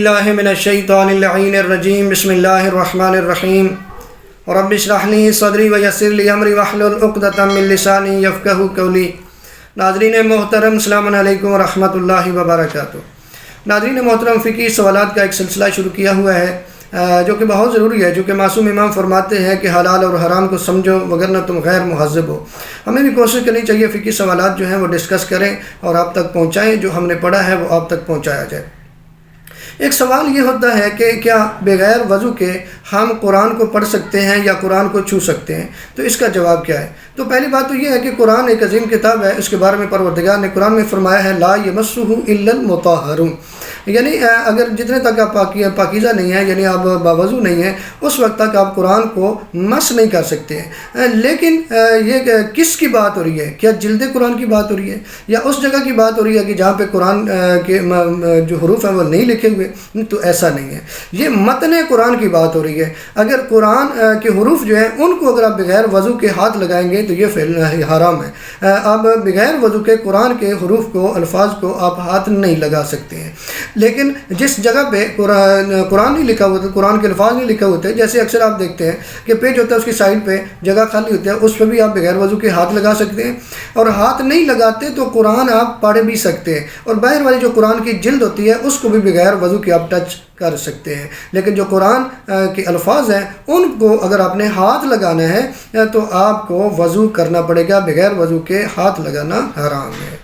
باللہ من الشیطان اللعین الرجیم بسم اللہ الرحمن الرحیم رب اشرح لی صدری ویسر لی امری واحلل عقدۃ من لسانی یفقہوا قولی۔ ناظرین محترم السلام علیکم ورحمۃ اللہ وبرکاتہ۔ ناظرین محترم، فقہی سوالات کا ایک سلسلہ شروع کیا ہوا ہے جو کہ بہت ضروری ہے، جو کہ معصوم امام فرماتے ہیں کہ حلال اور حرام کو سمجھو وگرنہ تم غیر مہذب ہو۔ ہمیں بھی کوشش کرنی چاہیے فقہی سوالات جو ہیں وہ ڈسکس کریں اور آپ تک پہنچائیں، جو ہم نے پڑھا ہے وہ آپ تک پہنچایا جائے۔ ایک سوال یہ ہوتا ہے کہ کیا بغیر وضو کے ہم قرآن کو پڑھ سکتے ہیں یا قرآن کو چھو سکتے ہیں؟ تو اس کا جواب کیا ہے؟ تو پہلی بات تو یہ ہے کہ قرآن ایک عظیم کتاب ہے، اس کے بارے میں پروردگار نے قرآن میں فرمایا ہے لا یمسہ الا المطہرون، یعنی اگر جتنے تک آپ پاکیزہ نہیں ہیں، یعنی آپ باوضو نہیں ہیں، اس وقت تک آپ قرآن کو مس نہیں کر سکتے ہیں۔ لیکن یہ کس کی بات ہو رہی ہے؟ کیا جلد قرآن کی بات ہو رہی ہے یا اس جگہ کی بات ہو رہی ہے کہ جہاں پہ قرآن کے جو حروف ہیں وہ نہیں لکھے ہوئے؟ تو ایسا نہیں ہے، یہ متن قرآن کی بات ہو رہی ہے۔ اگر قرآن کے حروف جو ہیں ان کو اگر آپ بغیر وضو کے ہاتھ لگائیں گے تو یہ فعل حرام ہے۔ آپ بغیر وضو کے قرآن کے حروف کو، الفاظ کو آپ ہاتھ نہیں لگا سکتے ہیں۔ لیکن جس جگہ پہ قرآن نہیں لکھا ہوتا، قرآن کے الفاظ نہیں لکھے ہوتے، جیسے اکثر آپ دیکھتے ہیں کہ پیج ہوتا ہے اس کی سائڈ پہ جگہ خالی ہوتی ہے، اس پہ بھی آپ بغیر وضو کے ہاتھ لگا سکتے ہیں، اور ہاتھ نہیں لگاتے تو قرآن آپ پڑھ بھی سکتے ہیں، اور باہر والی جو قرآن کی جلد ہوتی ہے اس کو بھی بغیر وضو کے آپ ٹچ کر سکتے ہیں۔ لیکن جو قرآن کے الفاظ ہیں ان کو اگر آپ نے ہاتھ لگانا ہے تو آپ کو وضو کرنا پڑے گا، بغیر وضو کے ہاتھ لگانا حرام ہے۔